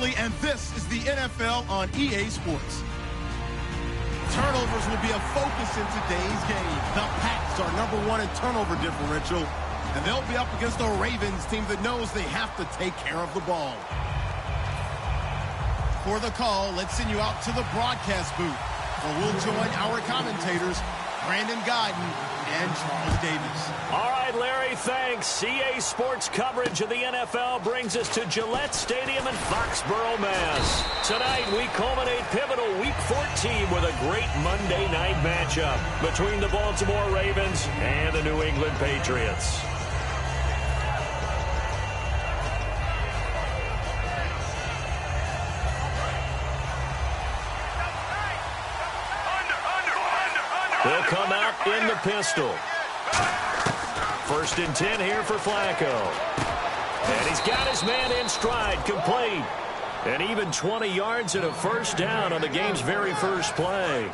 Beasley, and this is the NFL on EA Sports. Turnovers will be a focus in today's game. The Pats are #1 in turnover differential, and they'll be up against a Ravens team that knows they have to take care of the ball. For the call, let's send you out to the broadcast booth, where we'll join our commentators, Brandon Guyton and Charles Davis. All right, Larry, thanks. EA Sports coverage of the NFL brings us to Gillette Stadium in Foxborough, Mass. Tonight, we culminate pivotal Week 14 with a great Monday night matchup between the Baltimore Ravens and the New England Patriots. They'll come out in the pistol. 1st and 10 here for Flacco. And he's got his man in stride, complete. And even 20 yards and a first down on the game's very first play.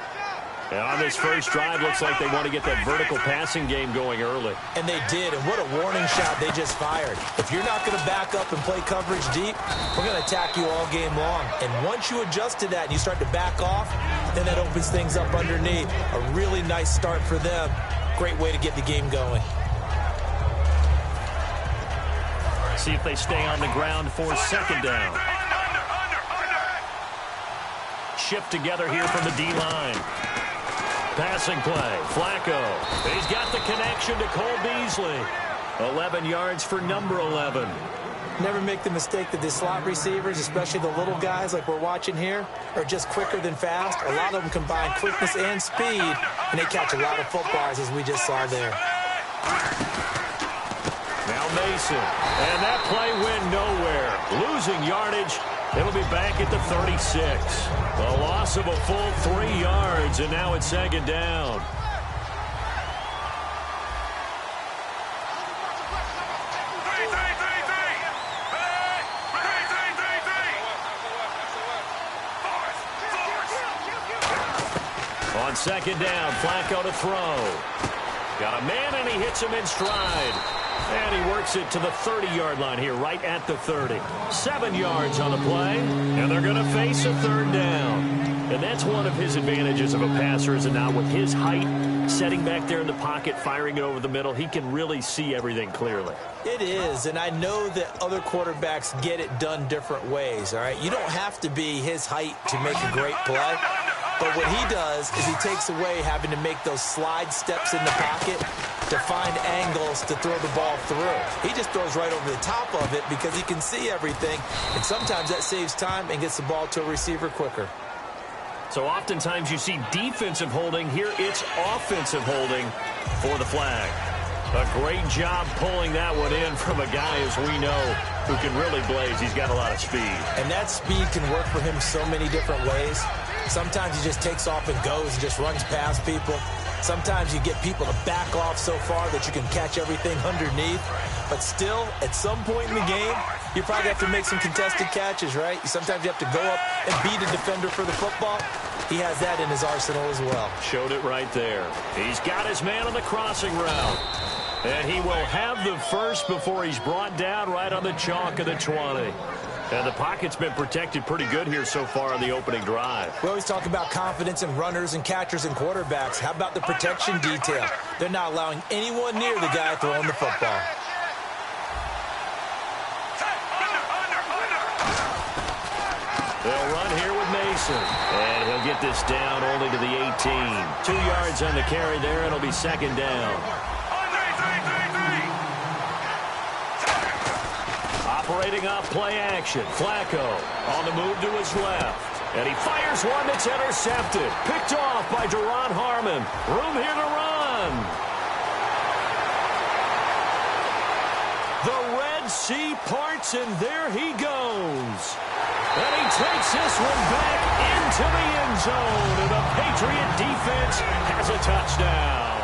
And on this first drive, looks like they want to get that vertical passing game going early. And they did, and what a warning shot they just fired. If you're not going to back up and play coverage deep, we're going to attack you all game long. And once you adjust to that and you start to back off, then that opens things up underneath. A really nice start for them. Great way to get the game going. See if they stay on the ground for 2nd down. Shift together here from the D-line. Passing play, Flacco. He's got the connection to Cole Beasley. 11 yards for number 11. Never make the mistake that the slot receivers, especially the little guys like we're watching here, are just quicker than fast. A lot of them combine quickness and speed, and they catch a lot of footballs, as we just saw there. Now Mason, and that play went nowhere. Losing yardage. It'll be back at the 36. A loss of a full 3 yards, and now it's 2nd down. On 2nd down, Flacco to throw. Got a man, and he hits him in stride. And he works it to the 30-yard line here, right at the 30. 7 yards on the play, and they're going to face a 3rd down. And that's one of his advantages of a passer, is it not? With his height, setting back there in the pocket, firing it over the middle, he can really see everything clearly. It is, and I know that other quarterbacks get it done different ways, all right? You don't have to be his height to make a great play. But what he does is he takes away having to make those slide steps in the pocket to find angles to throw the ball through. He just throws right over the top of it because he can see everything, and sometimes that saves time and gets the ball to a receiver quicker. So oftentimes you see defensive holding. Here it's offensive holding for the flag. A great job pulling that one in from a guy, as we know, who can really blaze. He's got a lot of speed. And that speed can work for him so many different ways. Sometimes he just takes off and goes and just runs past people. Sometimes you get people to back off so far that you can catch everything underneath. But still, at some point in the game, you probably have to make some contested catches, right? Sometimes you have to go up and beat a defender for the football. He has that in his arsenal as well. Showed it right there. He's got his man on the crossing route. And he will have the first before he's brought down right on the chalk of the 20. And the pocket's been protected pretty good here so far on the opening drive. We always talk about confidence in runners and catchers and quarterbacks. How about the protection detail? They're not allowing anyone near the guy throwing the football. They'll run here with Mason. And he'll get this down only to the 18. 2 yards on the carry there, and it'll be 2nd down. Operating off play action. Flacco on the move to his left. And he fires one that's intercepted. Picked off by Duron Harmon. Room here to run. The Red Sea parts, and there he goes. And he takes this one back into the end zone. And the Patriot defense has a touchdown.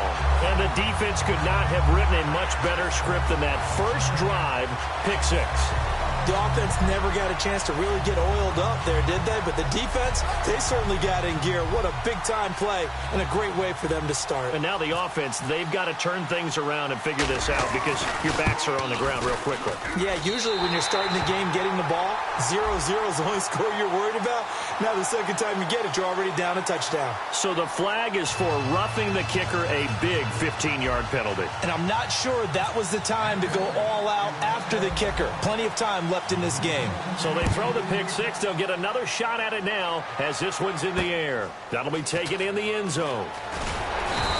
And the defense could not have written a much better script than that first drive, pick 6. The offense never got a chance to really get oiled up there, did they? But the defense, they certainly got in gear. What a big-time play and a great way for them to start. And now the offense, they've got to turn things around and figure this out because your backs are on the ground real quickly. Yeah, usually when you're starting the game getting the ball, 0-0 is the only score you're worried about. Now the second time you get it, you're already down a touchdown. So the flag is for roughing the kicker, a big 15-yard penalty. And I'm not sure that was the time to go all out after the kicker. Plenty of time left in this game. So they throw the pick six. They'll get another shot at it now as this one's in the air. That'll be taken in the end zone.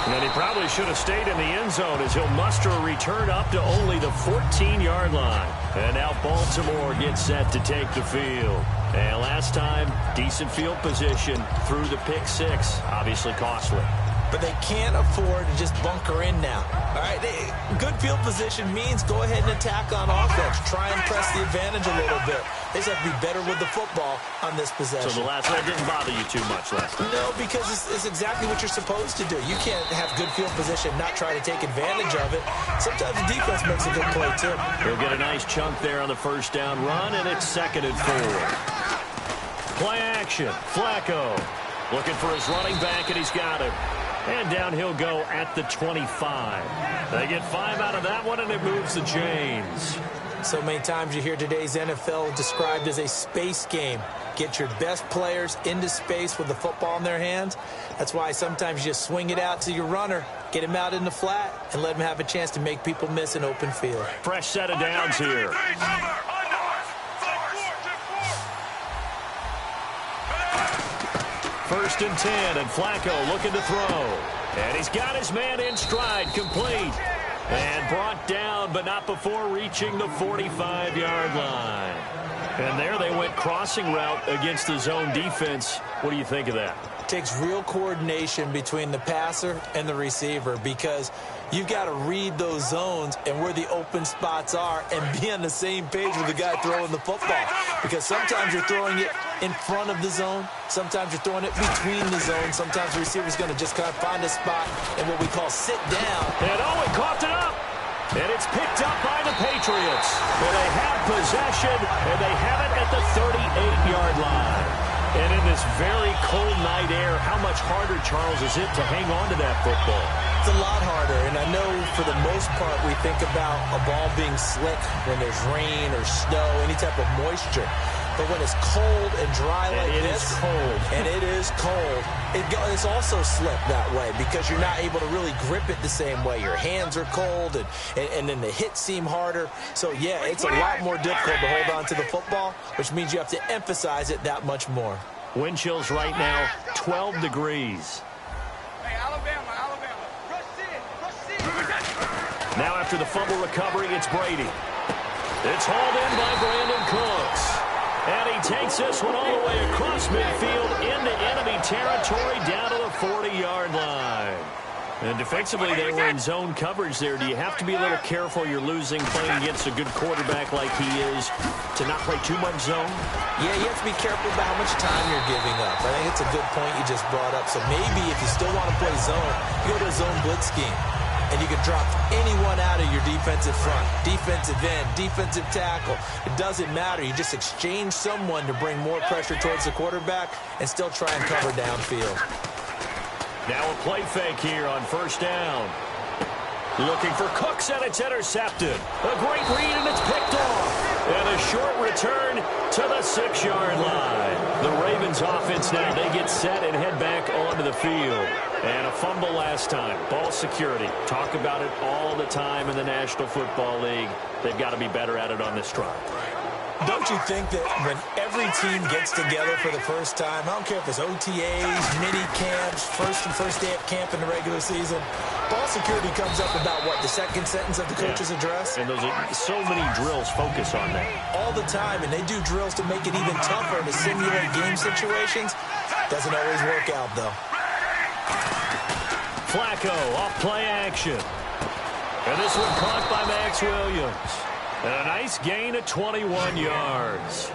And he probably should have stayed in the end zone as he'll muster a return up to only the 14-yard line. And now Baltimore gets set to take the field. And last time, decent field position through the pick six. Obviously costly. But they can't afford to just bunker in now. All right, good field position means go ahead and attack on offense. Try and press the advantage a little bit. They just have to be better with the football on this possession. So the last one didn't bother you too much last time? No, because it's exactly what you're supposed to do. You can't have good field position, not try to take advantage of it. Sometimes the defense makes a good play, too. He'll get a nice chunk there on the first down run, and it's 2nd and 4. Play action. Flacco looking for his running back, and he's got him. And down he'll go at the 25. They get 5 out of that one, and it moves the chains. So many times you hear today's NFL described as a space game. Get your best players into space with the football in their hands. That's why sometimes you just swing it out to your runner, get him out in the flat, and let him have a chance to make people miss an open field. Fresh set of downs here. First and 10, and Flacco looking to throw. And he's got his man in stride, complete. And brought down, but not before reaching the 45-yard line. And there they went crossing route against the zone defense. What do you think of that? It takes real coordination between the passer and the receiver because you've got to read those zones and where the open spots are and be on the same page with the guy throwing the football. Because sometimes you're throwing it in front of the zone. Sometimes you're throwing it between the zones. Sometimes the receiver's going to just kind of find a spot and what we call sit down. And Owen coughed it up. And it's picked up by the Patriots. Well, they have possession, and they have it at the 38-yard line. And in this very cold night air, how much harder, Charles, is it to hang on to that football? It's a lot harder, and I know for the most part we think about a ball being slick when there's rain or snow, any type of moisture. But when it's cold and dry like this, and it is cold, it's also slick that way because you're not able to really grip it the same way. Your hands are cold, and then the hits seem harder. So, yeah, it's a lot more difficult to hold on to the football, which means you have to emphasize it that much more. Wind chills right now, 12 degrees. Hey, Alabama, rush in. Now after the fumble recovery, it's Brady. It's hauled in by Brandon Cooks. And he takes this one all the way across midfield into enemy territory down to the 40-yard line. And defensively, they were in zone coverage there. Do you have to be a little careful you're losing playing against a good quarterback like he is to not play too much zone? Yeah, you have to be careful about how much time you're giving up. I think it's a good point you just brought up. So maybe if you still want to play zone, you go to a zone blitz scheme. And you can drop anyone out of your defensive front, defensive end, defensive tackle. It doesn't matter. You just exchange someone to bring more pressure towards the quarterback and still try and cover downfield. Now a play fake here on first down. Looking for Cooks, and it's intercepted. A great read, and it's picked off. And a short return to the 6-yard line. The Ravens offense now, they get set and head back onto the field. And a fumble last time. Ball security. Talk about it all the time in the National Football League. They've got to be better at it on this drive. Don't you think that when every team gets together for the first time, I don't care if it's OTAs, mini camps, first day of camp in the regular season, ball security comes up about what, the second sentence of the coach's address? And those are so many drills focus on that. All the time, and they do drills to make it even tougher to simulate game situations. Doesn't always work out, though. Flacco off play action. And this one caught by Max Williams. And a nice gain of 21 yards.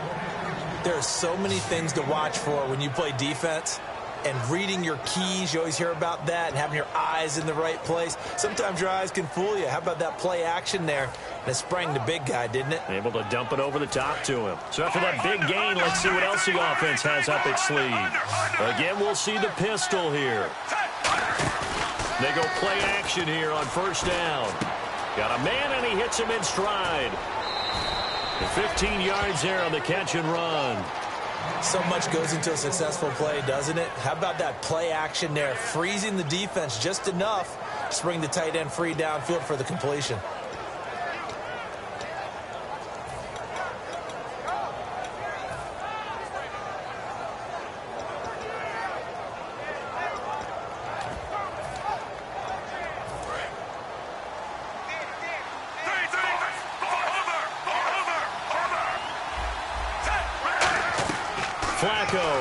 There are so many things to watch for when you play defense. And reading your keys, you always hear about that, and having your eyes in the right place. Sometimes your eyes can fool you. How about that play action there? It sprang the big guy, didn't it? Able to dump it over the top to him. So after that big gain, let's see what else the offense has up its sleeve. Again, we'll see the pistol here. They go play action here on first down. Got a man, and he hits him in stride. 15 yards there on the catch and run. So much goes into a successful play, doesn't it? How about that play action there, freezing the defense just enough to bring the tight end free downfield for the completion.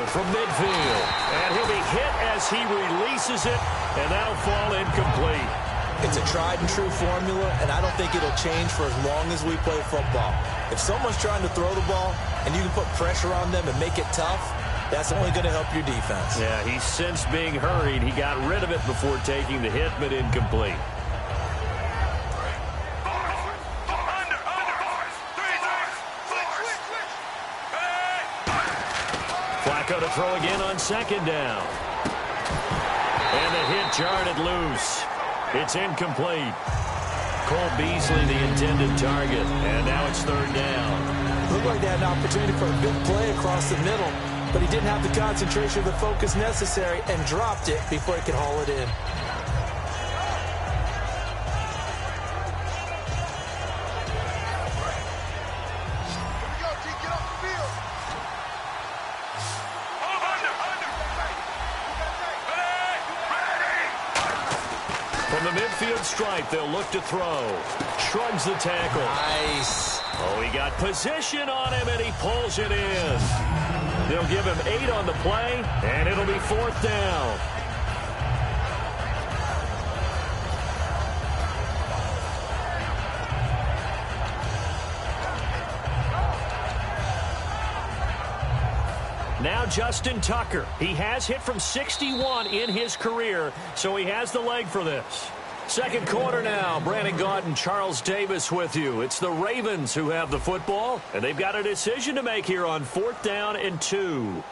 From midfield, and he'll be hit as he releases it, and that'll fall incomplete. It's a tried and true formula, and I don't think it'll change for as long as we play football. If someone's trying to throw the ball and you can put pressure on them and make it tough, that's only going to help your defense. Yeah, he sensed being hurried. He got rid of it before taking the hit, but incomplete. To throw again on second down. And the hit jarred it loose. It's incomplete. Cole Beasley, the intended target. And now it's third down. Looked like they had an opportunity for a big play across the middle, but he didn't have the concentration or the focus necessary and dropped it before he could haul it in. Midfield stripe, they'll look to throw. Shrugs the tackle. Nice. Oh, he got position on him, and he pulls it in. They'll give him 8 on the play, and it'll be fourth down. Now Justin Tucker. He has hit from 61 in his career, so he has the leg for this. Second quarter now. Brandon Gaunt and Charles Davis with you. It's the Ravens who have the football, and they've got a decision to make here on fourth down and 2.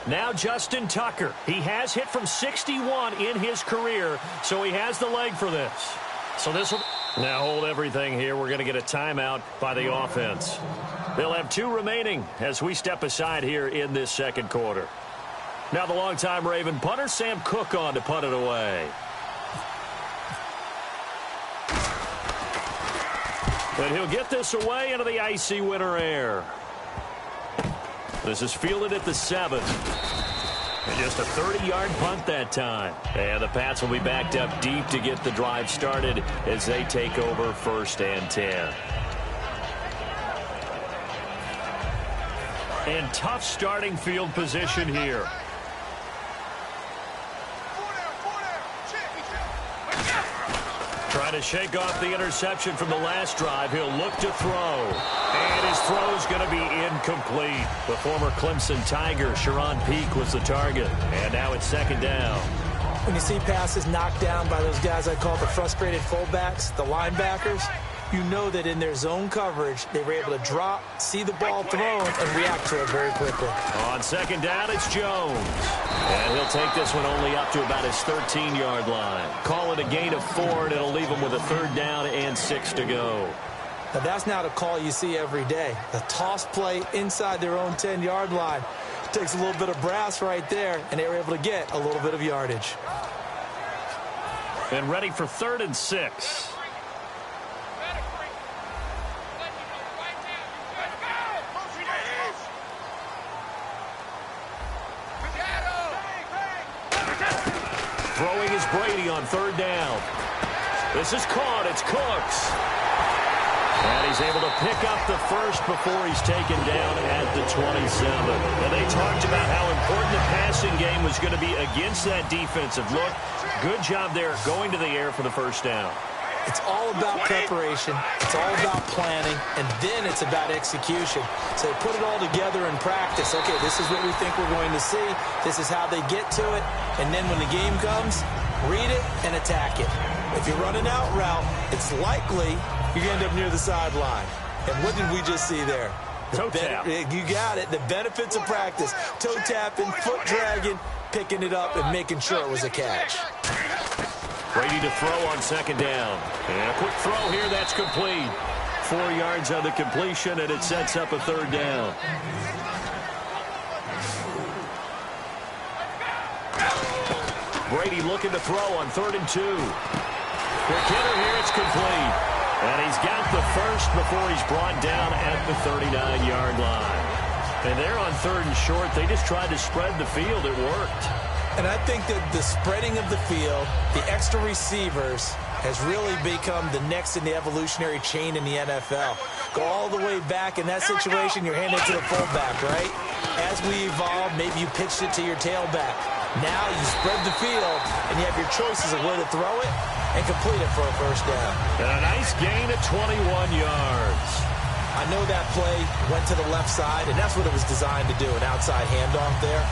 Now Justin Tucker. He has hit from 61 in his career, so he has the leg for this. So this will now hold everything here. We're going to get a timeout by the offense. They'll have 2 remaining as we step aside here in this second quarter. Now the longtime Raven punter, Sam Cook, on to punt it away. And he'll get this away into the icy winter air. This is fielded at the 7. And just a 30-yard punt that time. And the Pats will be backed up deep to get the drive started as they take over first and 10. And tough starting field position here. Trying to shake off the interception from the last drive. He'll look to throw. And his throw's going to be incomplete. The former Clemson Tiger, Sharon Peake, was the target. And now it's second down. When you see passes knocked down by those guys I call the frustrated fullbacks, the linebackers, you know that in their zone coverage, they were able to drop, see the ball thrown, and react to it very quickly. On second down, it's Jones. And he'll take this one only up to about his 13-yard line. Call it a gain of 4, and it'll leave him with a third down and 6 to go. Now, that's not a call you see every day. The toss play inside their own 10-yard line takes a little bit of brass right there, and they were able to get a little bit of yardage. And ready for 3rd and 6. Throwing is Brady on 3rd down. This is caught. It's Cooks. And he's able to pick up the first before he's taken down at the 27. And they talked about how important the passing game was going to be against that defensive look. Good job there going to the air for the first down. It's all about preparation. It's all about planning, and then it's about execution. So they put it all together in practice. Okay, this is what we think we're going to see. This is how they get to it. And then when the game comes, read it and attack it. If you're running out route, it's likely you're going to end up near the sideline. And what did we just see there? Toe tap. You got it. The benefits of practice. Toe tapping, foot dragging, picking it up, and making sure it was a catch. Ready to throw on second down. And a quick throw here. That's complete. 4 yards on the completion, and it sets up a third down. Brady looking to throw on 3rd and 2. Quick hitter here. It's complete. And he's got the first before he's brought down at the 39-yard line. And they're on 3rd and short. They just tried to spread the field. It worked. And I think that the spreading of the field, the extra receivers, has really become the next in the evolutionary chain in the NFL. Go all the way back in that situation, you're handed to the fullback, right? As we evolve, maybe you pitched it to your tailback. Now you spread the field, and you have your choices of where to throw it and complete it for a first down. And a nice gain at 21 yards. I know that play went to the left side, and that's what it was designed to do, an outside handoff there.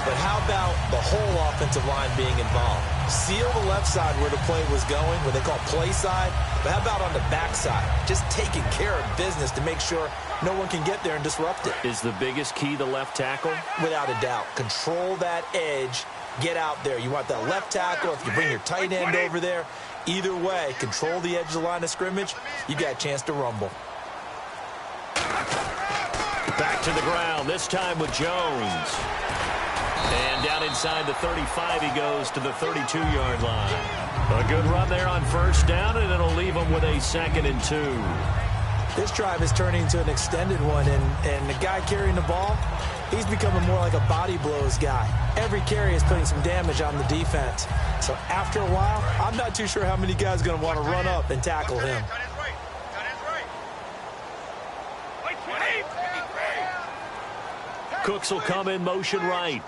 But how about the whole offensive line being involved? Seal the left side where the play was going, what they call play side. But how about on the back side? Just taking care of business to make sure no one can get there and disrupt it. Is the biggest key the left tackle? Without a doubt. Control that edge. Get out there. You want that left tackle. If you bring your tight end over there, either way, control the edge of the line of scrimmage. You got a chance to rumble. Back to the ground, this time with Jones. And down inside the 35, he goes to the 32-yard line. A good run there on first down, and it'll leave him with a 2nd and 2. This drive is turning into an extended one, and the guy carrying the ball, he's becoming more like a body blows guy. Every carry is putting some damage on the defense. So after a while, I'm not too sure how many guys are going to want to run up and tackle him. Cooks will come in motion right.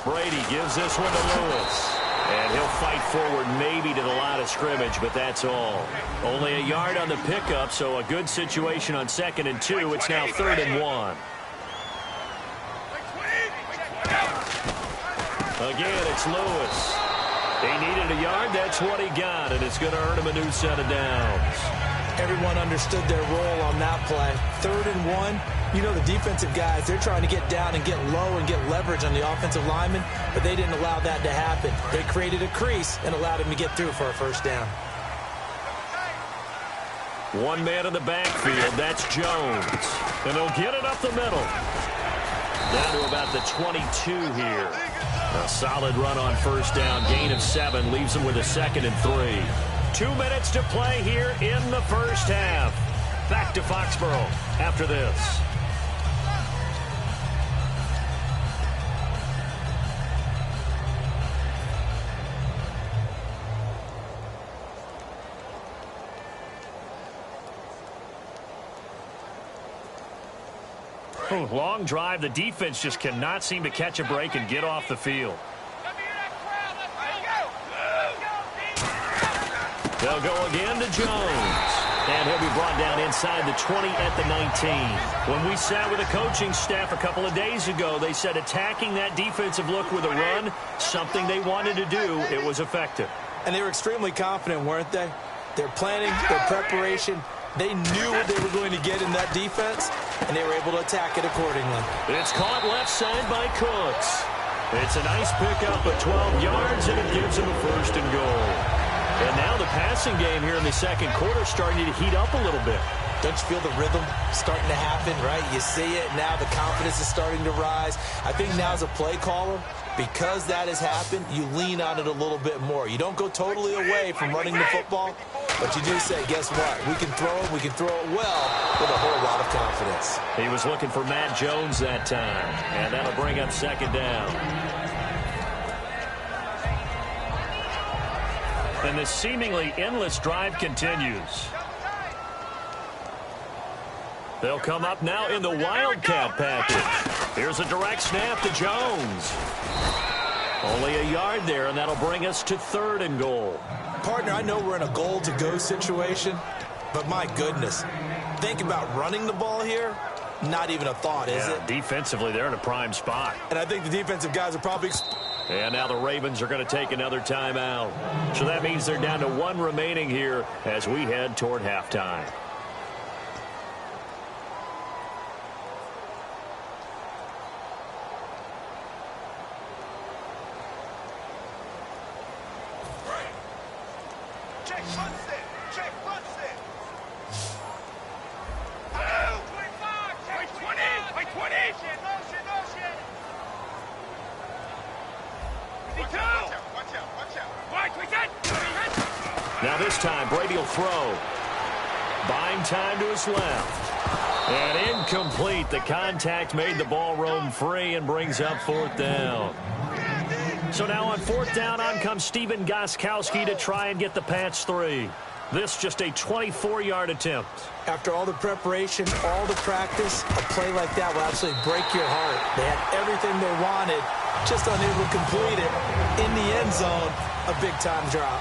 Brady gives this one to Lewis. And he'll fight forward maybe to the line of scrimmage, but that's all. Only a yard on the pickup, so a good situation on 2nd and 2. It's now 3rd and 1. Again, it's Lewis. He needed a yard. That's what he got, and it's going to earn him a new set of downs. Everyone understood their role on that play. 3rd and 1. You know, the defensive guys, they're trying to get down and get low and get leverage on the offensive lineman, but they didn't allow that to happen. They created a crease and allowed him to get through for a first down. One man in the backfield, that's Jones. And they'll get it up the middle. Down to about the 22 here. A solid run on first down, gain of 7, leaves them with a 2nd and 3. 2 minutes to play here in the first half. Back to Foxborough after this. Long drive. The defense just cannot seem to catch a break and get off the field. They'll go again to Jones. And he'll be brought down inside the 20 at the 19. When we sat with the coaching staff a couple of days ago, they said attacking that defensive look with a run, something they wanted to do, it was effective. And they were extremely confident, weren't they? Their planning, their preparation, they knew what they were going to get in that defense, and they were able to attack it accordingly. It's caught left side by Cooks. It's a nice pickup of 12 yards, and it gives him a 1st and goal. And now the passing game here in the second quarter starting to heat up a little bit. Don't you feel the rhythm starting to happen, right? You see it now. The confidence is starting to rise. I think now as a play caller, because that has happened, you lean on it a little bit more. You don't go totally away from running the football, but you do say, guess what? We can throw it. We can throw it well with a whole lot of confidence. He was looking for Matt Jones that time, and that'll bring up 2nd down. And the seemingly endless drive continues. They'll come up now in the Wildcat package. Here's a direct snap to Jones. Only a yard there, and that'll bring us to 3rd and goal. Partner, I know we're in a goal-to-go situation, but my goodness, think about running the ball here. Not even a thought, is it? Defensively, they're in a prime spot. And I think the defensive guys are probably... And now the Ravens are going to take another timeout. So that means they're down to 1 remaining here as we head toward halftime. Now this time, Brady will throw. Buying time to his left. And incomplete. The contact made the ball roam free and brings up 4th down. So now on 4th down, on comes Stephen Gostkowski to try and get the Pats 3. This just a 24-yard attempt. After all the preparation, all the practice, a play like that will absolutely break your heart. They had everything they wanted, just unable to complete it. In the end zone, a big-time drop.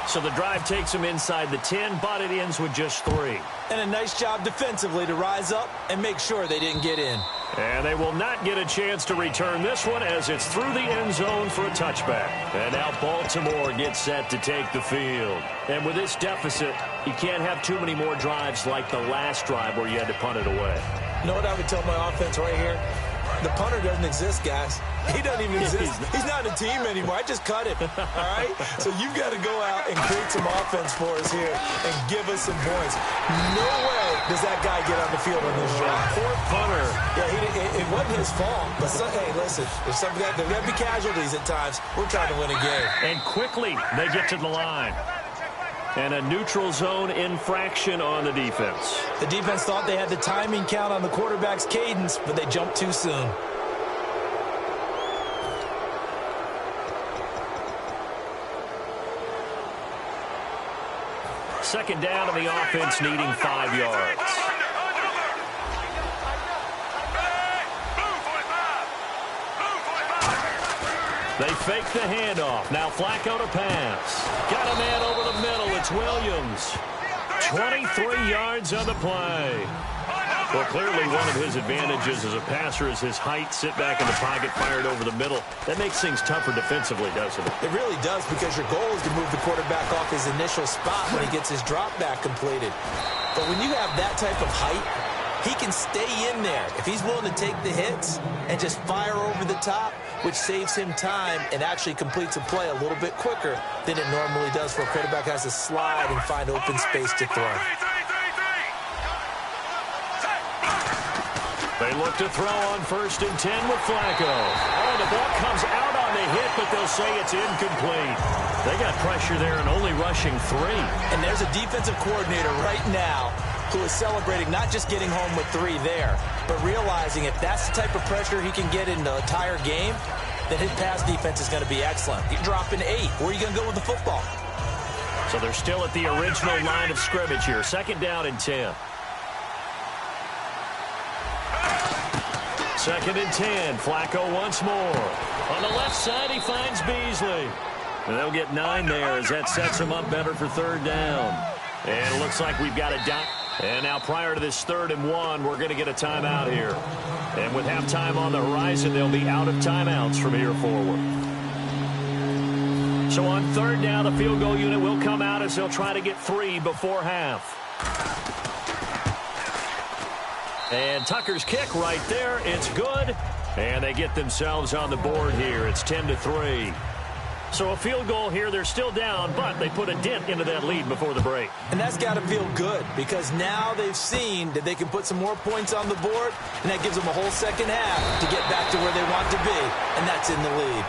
So the drive takes them inside the 10, but it ends with just 3. And a nice job defensively to rise up and make sure they didn't get in. And they will not get a chance to return this one as it's through the end zone for a touchback. And now Baltimore gets set to take the field. And with this deficit, you can't have too many more drives like the last drive where you had to punt it away. You know what I would tell my offense right here? The punter doesn't exist, guys. He doesn't even exist. He's not a team anymore. I just cut him, all right? So you've got to go out and create some offense for us here and give us some points. No way does that guy get on the field on this drive. Poor punter. Yeah, it wasn't his fault. But, hey, listen, there's there got to be casualties at times. We're trying to win a game. And quickly they get to the line. And a neutral zone infraction on the defense. The defense thought they had the timing count on the quarterback's cadence, but they jumped too soon. Second down and the offense needing 5 yards. They fake the handoff. Now Flacco to pass. Got a man over the middle. It's Williams. 23 yards on the play. Well, clearly one of his advantages as a passer is his height. Sit back in the pocket, fired over the middle. That makes things tougher defensively, doesn't it? It really does, because your goal is to move the quarterback off his initial spot when he gets his drop back completed. But when you have that type of height, he can stay in there if he's willing to take the hits and just fire over the top, which saves him time and actually completes a play a little bit quicker than it normally does for a quarterback who has to slide and find open space to throw. They look to throw on 1st and 10 with Flacco. Oh, the ball comes out on the hit, but they'll say it's incomplete. They got pressure there and only rushing 3. And there's a defensive coordinator right now who is celebrating not just getting home with 3 there, but realizing if that's the type of pressure he can get in the entire game, then his pass defense is going to be excellent. You're dropping 8. Where are you going to go with the football? So they're still at the original line of scrimmage here. 2nd down and 10. 2nd and 10. Flacco once more. On the left side, he finds Beasley. And they'll get 9 there as that sets him up better for 3rd down. And it looks like we've got a down. And now prior to this 3rd and 1, we're going to get a timeout here. And with halftime on the horizon, they'll be out of timeouts from here forward. So on 3rd down, the field goal unit will come out as they'll try to get 3 before half. And Tucker's kick right there. It's good. And they get themselves on the board here. It's 10-3. So a field goal here. They're still down, but they put a dent into that lead before the break. And that's got to feel good, because now they've seen that they can put some more points on the board, and that gives them a whole second half to get back to where they want to be, and that's in the lead.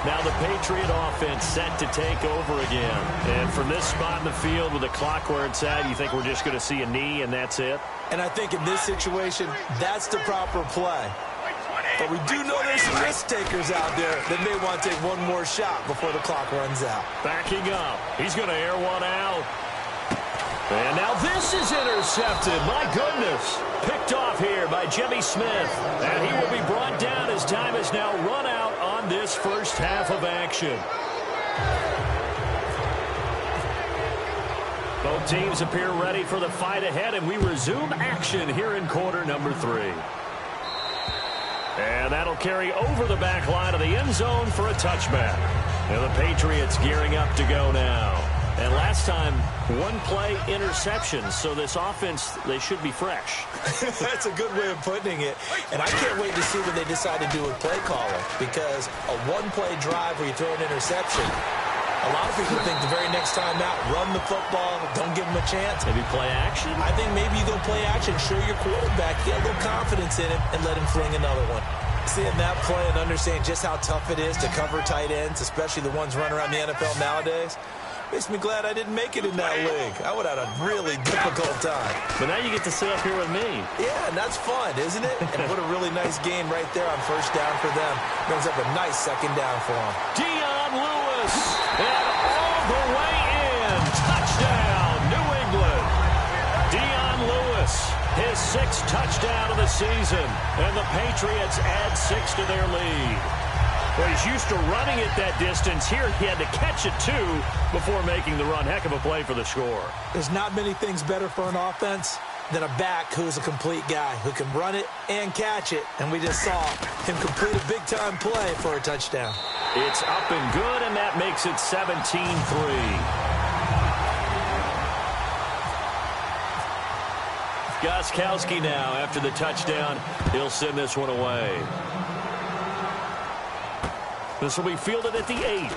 Now the Patriot offense set to take over again. And from this spot in the field with the clock where it's at, you think we're just going to see a knee and that's it? And I think in this situation, that's the proper play. But we do know there's some risk takers out there that may want to take one more shot before the clock runs out. Backing up. He's going to air one out. And now this is intercepted. My goodness. Picked off here by Jimmy Smith. And he will be brought down as time is now run out on on this first half of action. Both teams appear ready for the fight ahead, and we resume action here in quarter number 3. And that'll carry over the back line of the end zone for a touchback. And the Patriots gearing up to go now. And last time, one-play interception, so this offense, they should be fresh. That's a good way of putting it. And I can't wait to see what they decide to do with play calling, because a one-play drive where you throw an interception, a lot of people think the very next time out, run the football, don't give them a chance. Maybe play action? I think maybe you go play action, show your quarterback, get a little confidence in him, and let him fling another one. Seeing that play and understanding just how tough it is to cover tight ends, especially the ones running around the NFL nowadays, makes me glad I didn't make it in that league. I would have had a really difficult time. But now you get to sit up here with me. Yeah, and that's fun, isn't it? And what a really nice game right there on first down for them. Brings up a nice second down for them. Dion Lewis, and all the way in. Touchdown, New England. Dion Lewis, his 6th touchdown of the season. And the Patriots add 6 to their lead. Well, he's used to running it that distance. Here he had to catch it, too, before making the run. Heck of a play for the score. There's not many things better for an offense than a back who's a complete guy, who can run it and catch it. And we just saw him complete a big-time play for a touchdown. It's up and good, and that makes it 17-3. Gostkowski now, after the touchdown, he'll send this one away. This will be fielded at the 8.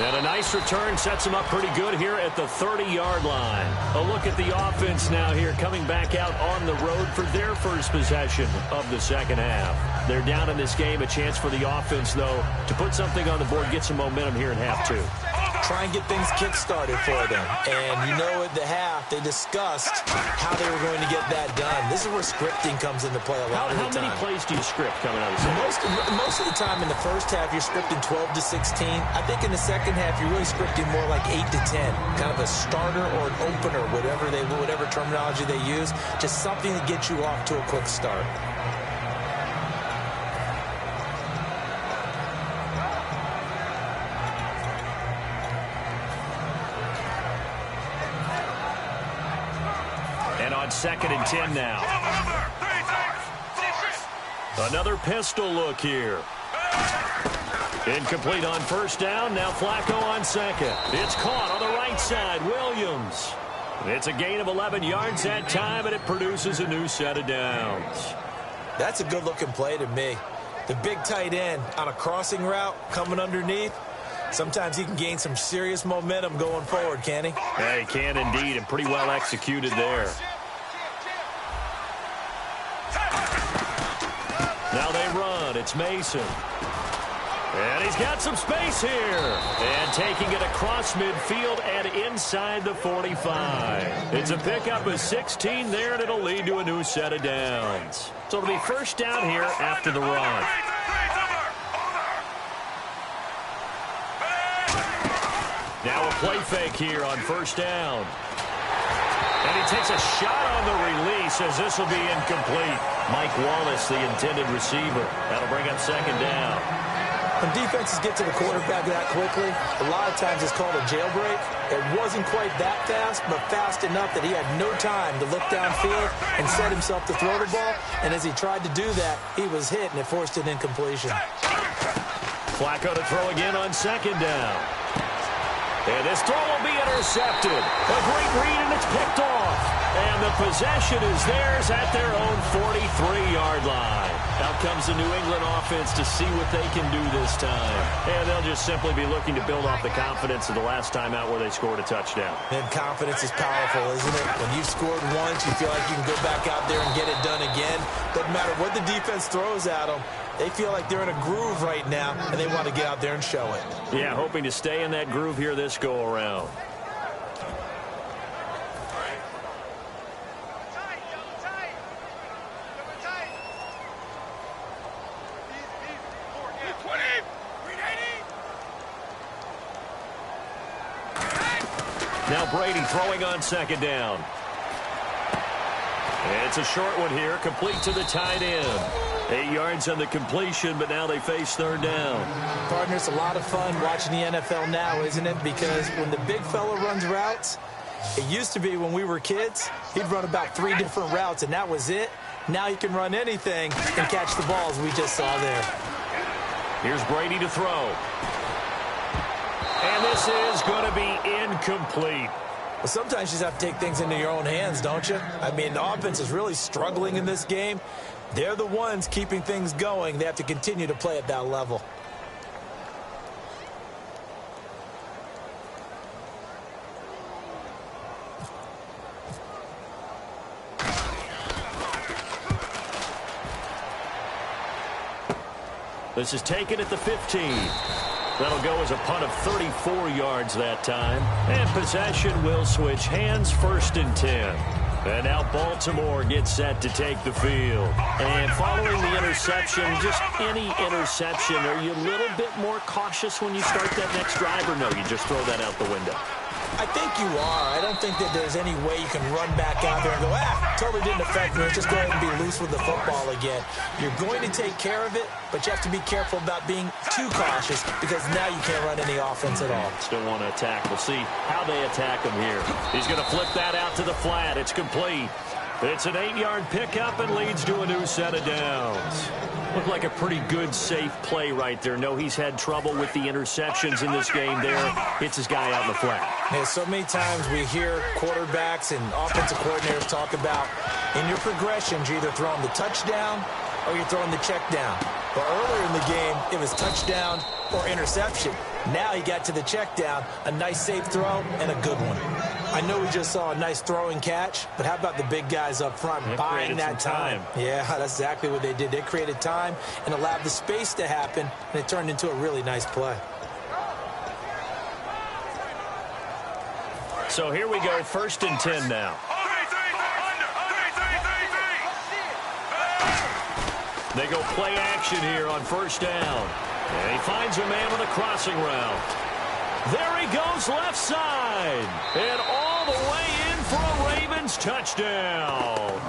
And a nice return sets him up pretty good here at the 30-yard line. A look at the offense now here, coming back out on the road for their first possession of the second half. They're down in this game. A chance for the offense, though, to put something on the board, get some momentum here in half 2. Try and get things kick-started for them. And you know at the half, they discussed how they were going to get that done. This is where scripting comes into play a lot of the time. How many plays do you script coming out of the second? Most of the time in the first half, you're scripting 12 to 16. I think in the second half, you're really scripting more like 8 to 10. Kind of a starter or an opener, whatever terminology they use. Just something to get you off to a quick start. On 2nd and 10 now. Another pistol look here. Incomplete on first down. Now Flacco on 2nd. It's caught on the right side. Williams. It's a gain of 11 yards that time, and it produces a new set of downs. That's a good-looking play to me. The big tight end on a crossing route coming underneath. Sometimes he can gain some serious momentum going forward, can he? Yeah, he can indeed, and pretty well executed there. Now they run. It's Mason. And he's got some space here. And taking it across midfield and inside the 45. It's a pickup of 16 there, and it'll lead to a new set of downs. So it'll be first down here after the run. Now a play fake here on first down. And he takes a shot on the release as this will be incomplete. Mike Wallace, the intended receiver. That'll bring up second down. When defenses get to the quarterback that quickly, a lot of times it's called a jailbreak. It wasn't quite that fast, but fast enough that he had no time to look downfield and set himself to throw the ball. And as he tried to do that, he was hit, and it forced an incompletion. Flacco to throw again on second down. And this throw will be intercepted. A great read, and it's picked off. And the possession is theirs at their own 43-yard line. Out comes the New England offense to see what they can do this time. And they'll just simply be looking to build off the confidence of the last time out where they scored a touchdown. And confidence is powerful, isn't it? When you've scored once, you feel like you can go back out there and get it done again. Doesn't matter what the defense throws at them. They feel like they're in a groove right now, and they want to get out there and show it. Yeah, hoping to stay in that groove here this go-around. Now Brady throwing on second down. It's a short one here, complete to the tight end. 8 yards on the completion, but now they face third down. Partner, it's a lot of fun watching the NFL now, isn't it? Because when the big fella runs routes, it used to be when we were kids, he'd run about 3 different routes, and that was it. Now he can run anything and catch the balls we just saw there. Here's Brady to throw. And this is going to be incomplete. Well, sometimes you just have to take things into your own hands, don't you? I mean, the offense is really struggling in this game. They're the ones keeping things going. They have to continue to play at that level. This is taken at the 15. That'll go as a punt of 34 yards that time. And possession will switch hands, 1st and 10. And now Baltimore gets set to take the field. And following the interception, just any interception, are you a little bit more cautious when you start that next drive, or no, you just throw that out the window? I think you are. I don't think that there's any way you can run back out there and go, totally didn't affect me. Let's just go ahead and be loose with the football again. You're going to take care of it, but you have to be careful about being too cautious because now you can't run any offense at all. Still want to attack. We'll see how they attack him here. He's going to flip that out to the flat. It's complete. It's an 8-yard pickup and leads to a new set of downs. Looked like a pretty good, safe play right there. No, he's had trouble with the interceptions in this game there. Hits his guy out in the flat. Yeah, so many times we hear quarterbacks and offensive coordinators talk about in your progressions, you're either throwing the touchdown or you're throwing the check down. But earlier in the game, it was touchdown or interception. Now he got to the check down, a nice safe throw, and a good one. I know we just saw a nice throw and catch, but how about the big guys up front buying that time? Yeah, that's exactly what they did. They created time and allowed the space to happen, and it turned into a really nice play. So here we go, 1st and 10 now. They go play action here on 1st down. And he finds a man with a crossing route. There he goes left side. And all the way in for a Ravens touchdown.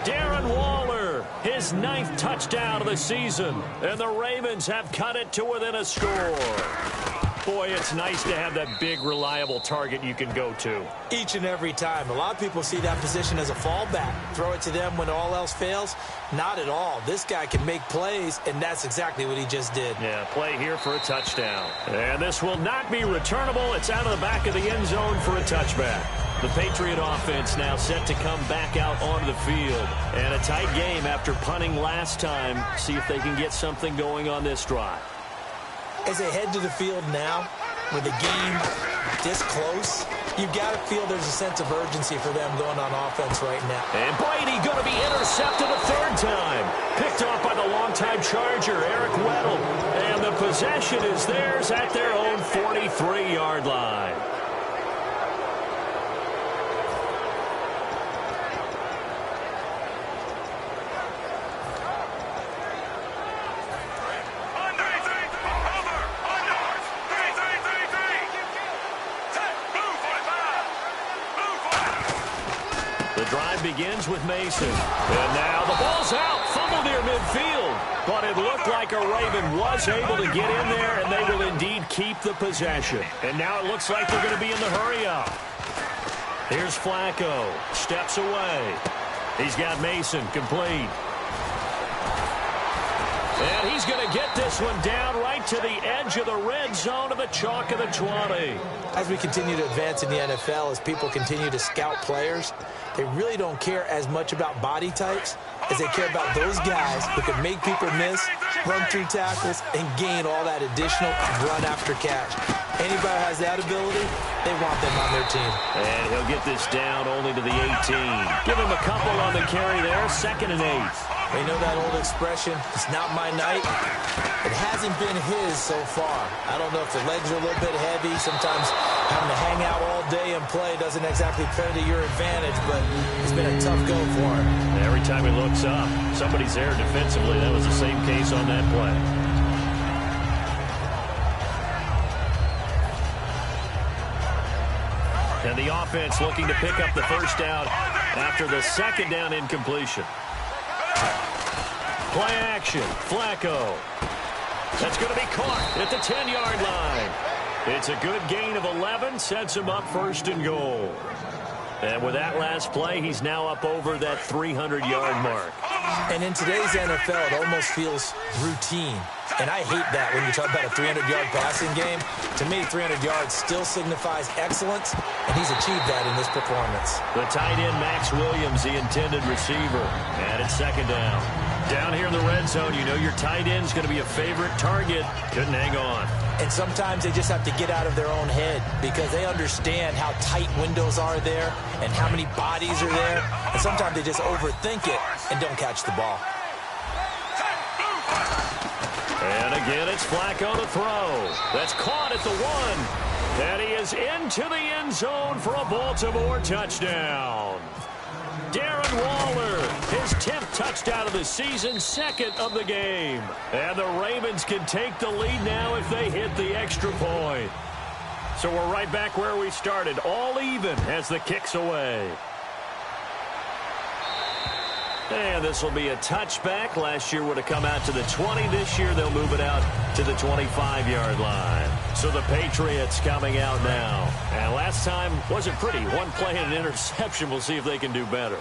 Darren Waller, his 9th touchdown of the season. And the Ravens have cut it to within a score. Boy, it's nice to have that big, reliable target you can go to. Each and every time. A lot of people see that position as a fallback. Throw it to them when all else fails. Not at all. This guy can make plays, and that's exactly what he just did. Yeah, play here for a touchdown. And this will not be returnable. It's out of the back of the end zone for a touchback. The Patriot offense now set to come back out onto the field. And a tight game after punting last time. See if they can get something going on this drive. As they head to the field now, with the game this close, you've got to feel there's a sense of urgency for them going on offense right now. And Brady going to be intercepted a 3rd time. Picked off by the longtime Charger, Eric Weddle. And the possession is theirs at their own 43-yard line. Begins with Mason. And now the ball's out. Fumble near midfield. But it looked like a Raven was able to get in there, and they will indeed keep the possession. And now it looks like they're going to be in the hurry-up. Here's Flacco. Steps away. He's got Mason complete. And he's going to get this one down right to the edge of the red zone of the chalk of the 20. As we continue to advance in the NFL, as people continue to scout players, they really don't care as much about body types as they care about those guys who can make people miss, run through tackles, and gain all that additional run after catch. Anybody who has that ability, they want them on their team. And he'll get this down only to the 18. Give him a couple on the carry there, 2nd and 8. You know that old expression, it's not my night? It hasn't been his so far. I don't know if the legs are a little bit heavy. Sometimes having to hang out all day and play doesn't exactly play to your advantage, but it's been a tough go for him. Every time he looks up, somebody's there defensively. That was the same case on that play. And the offense looking to pick up the 1st down after the second down incompletion. Play action. Flacco. That's going to be caught at the 10-yard line. It's a good gain of 11. Sets him up first and goal. And with that last play, he's now up over that 300-yard mark. And in today's NFL, it almost feels routine. And I hate that when you talk about a 300-yard passing game. To me, 300 yards still signifies excellence, and he's achieved that in this performance. The tight end, Max Williams, the intended receiver. And it's second down. Down here in the red zone, you know your tight end's going to be a favorite target. Couldn't hang on. And sometimes they just have to get out of their own head because they understand how tight windows are there and how many bodies are there. And sometimes they just overthink it and don't catch the ball. And again, it's Flacco to throw. That's caught at the 1. And he is into the end zone for a Baltimore touchdown. Darren Waller, his 10th touchdown of the season, second of the game. And the Ravens can take the lead now if they hit the extra point. So we're right back where we started, all even as the kick's away. And this will be a touchback. Last year would have come out to the 20. This year they'll move it out to the 25-yard line. So the Patriots coming out now. And last time wasn't pretty. One play and an interception. We'll see if they can do better.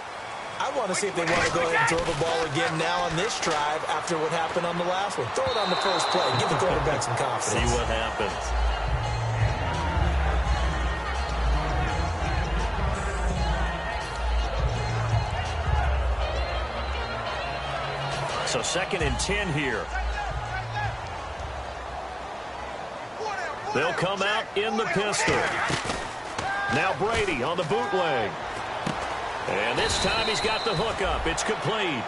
I want to see if they want to go ahead and throw the ball again now on this drive after what happened on the last one. Throw it on the first play. Give the quarterback some confidence. See what happens. So second and 10 here. They'll come out in the pistol. Now Brady on the bootleg. And this time he's got the hook up. It's complete.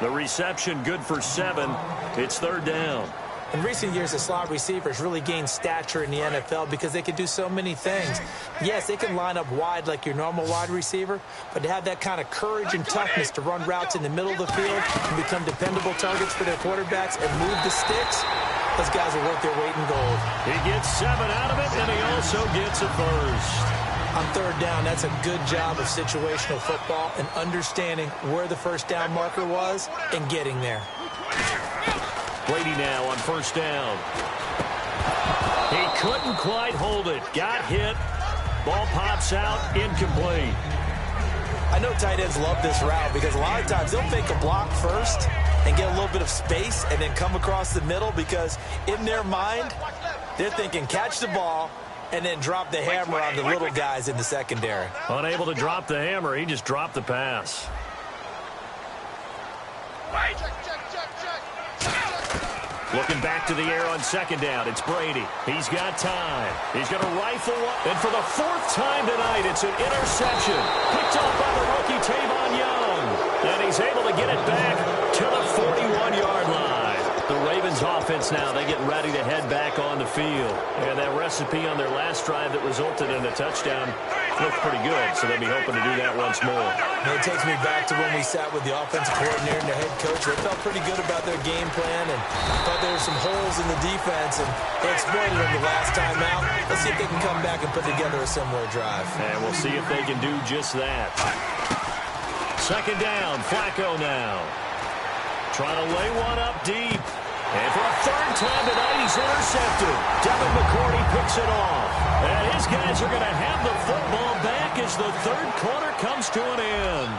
The reception good for 7. It's third down. In recent years, the slot receivers really gained stature in the NFL because they can do so many things. Yes, they can line up wide like your normal wide receiver, but to have that kind of courage and toughness to run routes in the middle of the field and become dependable targets for their quarterbacks and move the sticks, those guys are worth their weight in gold. He gets 7 out of it, and he also gets a first. On third down, that's a good job of situational football and understanding where the first down marker was and getting there. Brady now on first down. He couldn't quite hold it. Got hit. Ball pops out. Incomplete. I know tight ends love this route because a lot of times they'll fake a block first and get a little bit of space and then come across the middle because in their mind, they're thinking catch the ball and then drop the hammer on the little guys in the secondary. Unable to drop the hammer, he just dropped the pass. Looking back to the air on second down, it's Brady. He's got time. He's going to rifle one. And for the 4th time tonight, it's an interception. Picked off by the rookie Tavon Young. And he's able to get it back to the 41-yard line. The Ravens offense now, they get ready to head back on the field. And that recipe on their last drive that resulted in a touchdown looked pretty good, so they'll be hoping to do that once more. And it takes me back to when we sat with the offensive coordinator and the head coach. They felt pretty good about their game plan and thought there were some holes in the defense, and they exploited them the last time out. Let's see if they can come back and put together a similar drive. And we'll see if they can do just that. Second down, Flacco now. Trying to lay one up deep. And for a 3rd time tonight, he's intercepted. Devin McCourty picks it off. And his guys are going to have the football back as the 3rd quarter comes to an end.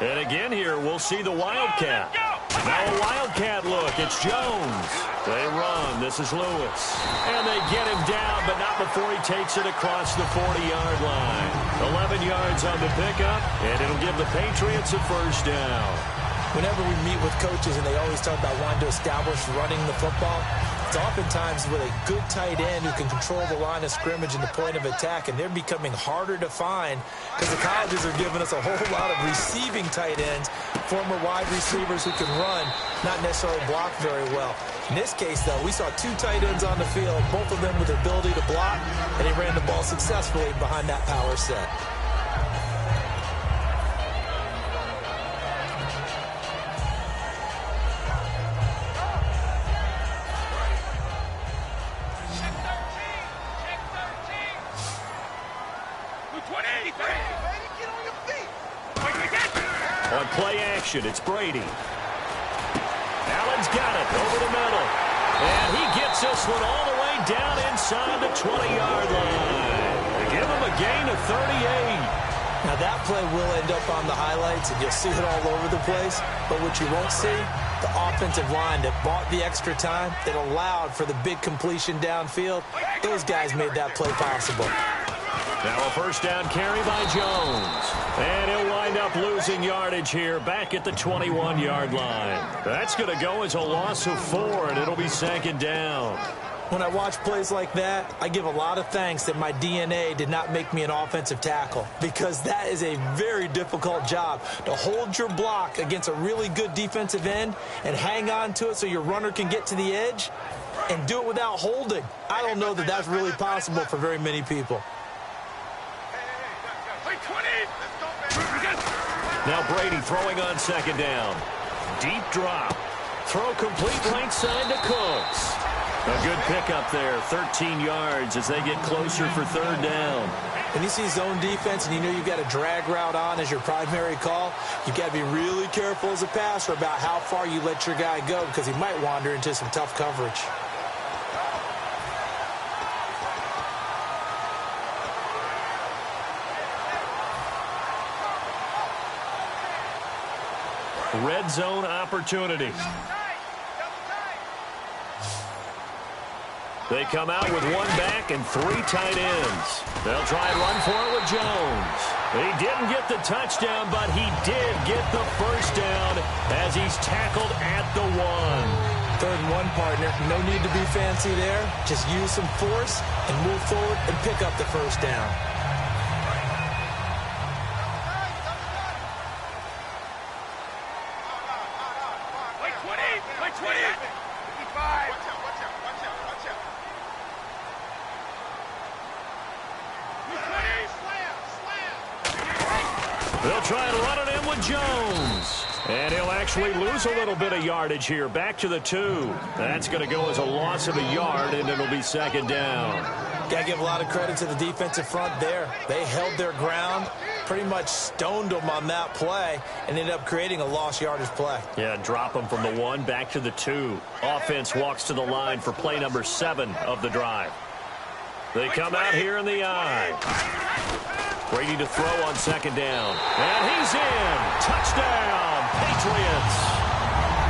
And again here, we'll see the Wildcat. Now a Wildcat look. It's Jones. They run. This is Lewis. And they get him down, but not before he takes it across the 40-yard line. 11 yards on the pickup, and it'll give the Patriots a first down. Whenever we meet with coaches and they always talk about wanting to establish running the football, it's oftentimes with a good tight end who can control the line of scrimmage and the point of attack, and they're becoming harder to find because the colleges are giving us a whole lot of receiving tight ends, former wide receivers who can run, not necessarily block very well. In this case, though, we saw 2 tight ends on the field, both of them with the ability to block, and he ran the ball successfully behind that power set. play action. It's Brady. Allen's got it over the middle. And he gets this one all the way down inside the 20-yard line. They give him a gain of 38. Now, that play will end up on the highlights, and you'll see it all over the place. But what you won't see, the offensive line that bought the extra time, that allowed for the big completion downfield, those guys made that play possible. Now a first down carry by Jones. And he'll wind up losing yardage here back at the 21-yard line. That's going to go as a loss of 4, and it'll be second down. When I watch plays like that, I give a lot of thanks that my DNA did not make me an offensive tackle, because that is a very difficult job, to hold your block against a really good defensive end and hang on to it so your runner can get to the edge and do it without holding. I don't know that that's really possible for very many people. Now Brady throwing on second down. Deep drop. Throw complete right side to Cooks. A good pickup there, 13 yards as they get closer for third down. When you see zone defense and you know you've got a drag route on as your primary call, you've got to be really careful as a passer about how far you let your guy go, because he might wander into some tough coverage. Red zone opportunity. They come out with one back and 3 tight ends. They'll try and run for it with Jones. He didn't get the touchdown, but he did get the first down as he's tackled at the 1. 3rd and 1, partner. No need to be fancy there. Just use some force and move forward and pick up the first down. They'll try and run it in with Jones. And he'll actually lose a little bit of yardage here. Back to the 2. That's going to go as a loss of a yard, and it'll be second down. Got to give a lot of credit to the defensive front there. They held their ground, pretty much stoned them on that play, and ended up creating a lost yardage play. Yeah, drop them from the 1 back to the 2. Offense walks to the line for play number 7 of the drive. They come out here in the eye. Brady to throw on second down. And he's in. Touchdown, Patriots.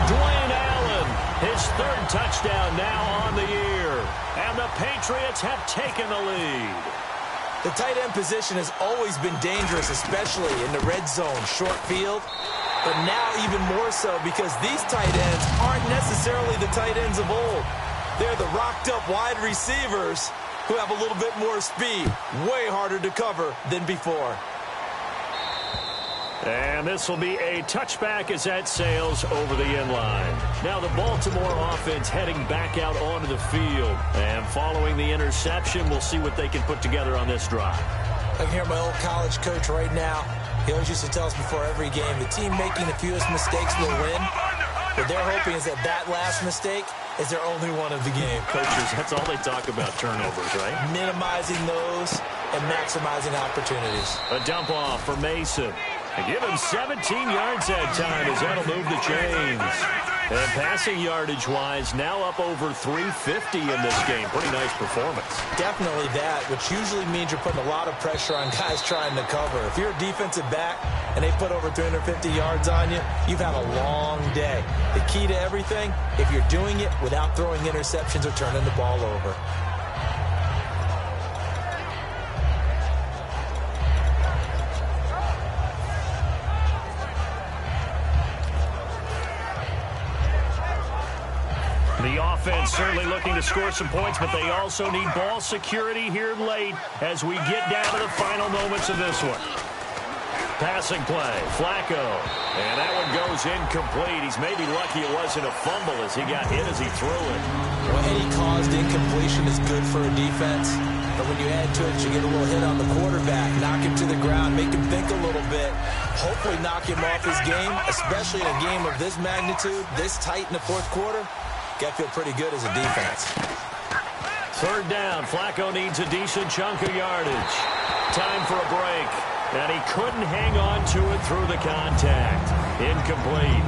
Dwayne Allen, his 3rd touchdown now on the year. And the Patriots have taken the lead. The tight end position has always been dangerous, especially in the red zone, short field. But now even more so, because these tight ends aren't necessarily the tight ends of old. They're the rocked-up wide receivers who have a little bit more speed, way harder to cover than before. And this will be a touchback as that sails over the end line. Now the Baltimore offense heading back out onto the field. And following the interception, we'll see what they can put together on this drive. I can hear my old college coach right now. He always used to tell us before every game, the team making the fewest mistakes will win. What they're hoping is that that last mistake is their only one of the game. Coaches, that's all they talk about, turnovers, right? Minimizing those and maximizing opportunities. A dump off for Mason. And give him 17 yards that time as that'll move the chains. And passing yardage-wise, now up over 350 in this game. Pretty nice performance. Definitely that, which usually means you're putting a lot of pressure on guys trying to cover. If you're a defensive back and they put over 350 yards on you, you've had a long day. The key to everything, if you're doing it without throwing interceptions or turning the ball over. The offense certainly looking to score some points, but they also need ball security here late as we get down to the final moments of this one. Passing play, Flacco. And that one goes incomplete. He's maybe lucky it wasn't a fumble as he got hit as he threw it. Well, any caused incompletion is good for a defense. But when you add to it, you get a little hit on the quarterback, knock him to the ground, make him think a little bit, hopefully knock him off his game, especially in a game of this magnitude, this tight in the fourth quarter. Got to feel pretty good as a defense. Third down. Flacco needs a decent chunk of yardage. Time for a break. And he couldn't hang on to it through the contact. Incomplete.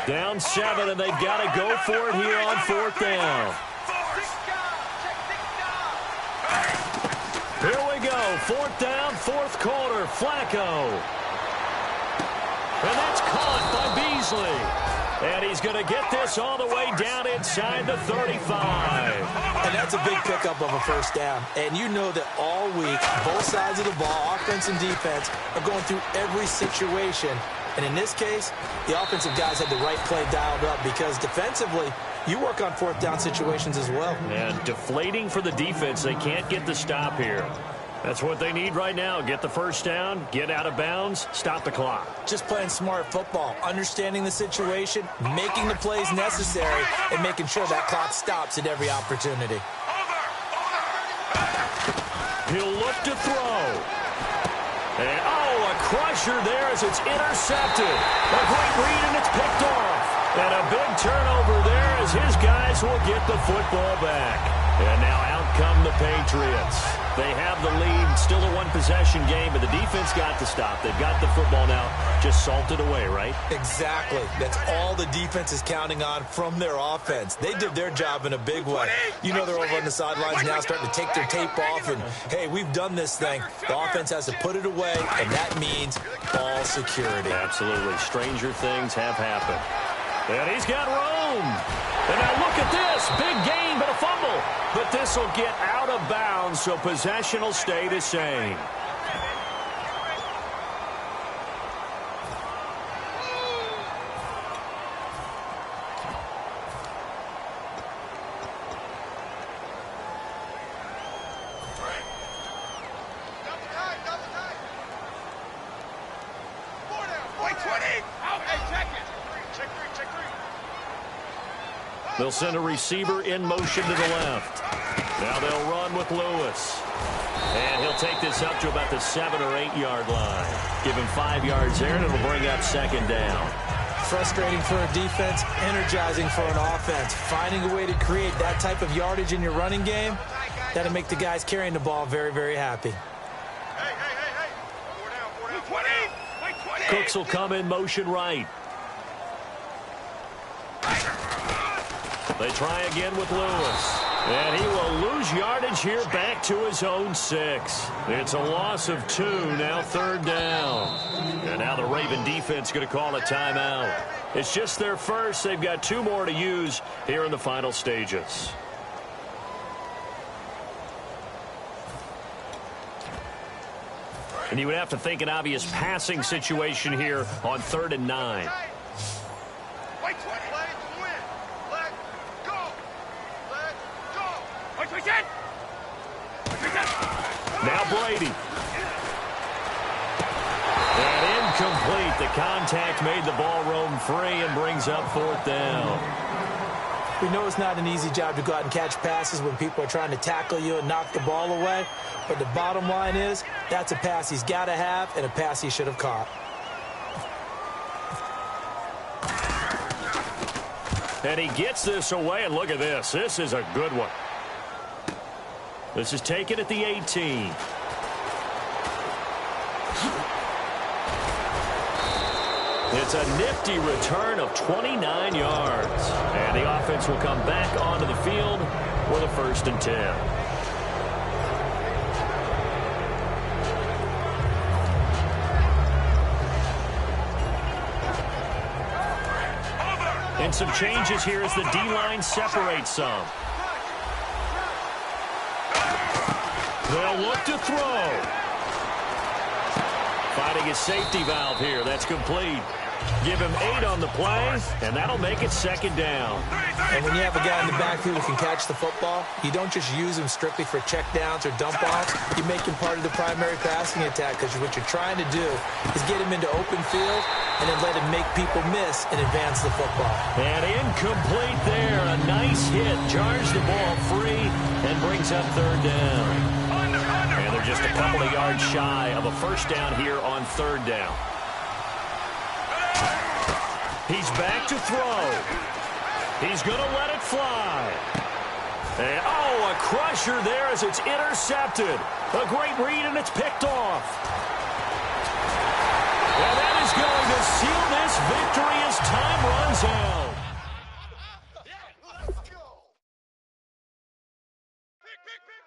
Down 7, and they've got to go for it here on 4th down. Here we go. 4th down, 4th quarter. Flacco. And that's caught by Beasley. And he's going to get this all the way down inside the 35. And that's a big pickup of a 1st down. And you know that all week, both sides of the ball, offense and defense, are going through every situation. And in this case, the offensive guys had the right play dialed up because defensively, you work on 4th down situations as well. And deflating for the defense. They can't get the stop here. That's what they need right now. Get the 1st down, get out of bounds, stop the clock. Just playing smart football, understanding the situation, making the plays necessary, and making sure that clock stops at every opportunity. He'll look to throw. And, a crusher there as it's intercepted. A great read, and it's picked off. And a big turnover there as his guys will get the football back. And now out come the Patriots. They have the lead, still a one-possession game, but the defense got to stop. They've got the football now, just salted away, right? Exactly. That's all the defense is counting on from their offense. They did their job in a big way. You know they're over on the sidelines now starting to take their tape off, and, hey, we've done this thing. The offense has to put it away, and that means ball security. Absolutely. Stranger things have happened. And he's got room. And now look at this. Big gain, but a fumble. But this will get out of bounds, so possession will stay the same. They'll send a receiver in motion to the left. Now they'll run with Lewis. And he'll take this up to about the 7 or 8 yard line. Give him 5 yards there, and it'll bring up 2nd down. Frustrating for a defense, energizing for an offense. Finding a way to create that type of yardage in your running game, that'll make the guys carrying the ball very, very happy. Hey. 4 down. Cooks will come in motion right. They try again with Lewis. And he will lose yardage here back to his own 6. It's a loss of 2, now 3rd down. And now the Raven defense going to call a timeout. It's just their first. They've got 2 more to use here in the final stages. And you would have to think an obvious passing situation here on 3rd and 9. Now Brady. And incomplete. The contact made the ball roam free and brings up 4th down. We know it's not an easy job to go out and catch passes when people are trying to tackle you and knock the ball away. But the bottom line is, that's a pass he's got to have and a pass he should have caught. And he gets this away, and look at this. This is a good one. This is taken at the 18. It's a nifty return of 29 yards. And the offense will come back onto the field with a 1st and 10. And some changes here as the D-line separates some. They'll look to throw. Finding his safety valve here. That's complete. Give him 8 on the play, and that'll make it 2nd down. And when you have a guy in the backfield who can catch the football, you don't just use him strictly for checkdowns or dump-offs. You make him part of the primary passing attack because what you're trying to do is get him into open field and then let him make people miss and advance the football. And incomplete there. A nice hit. Jars the ball free and brings up 3rd down. And they're just a couple of yards shy of a first down here on third down. He's back to throw. He's going to let it fly. And, oh, a crusher there as it's intercepted. A great read, and it's picked off. And that is going to seal this victory as time runs out. Let's go. Pick.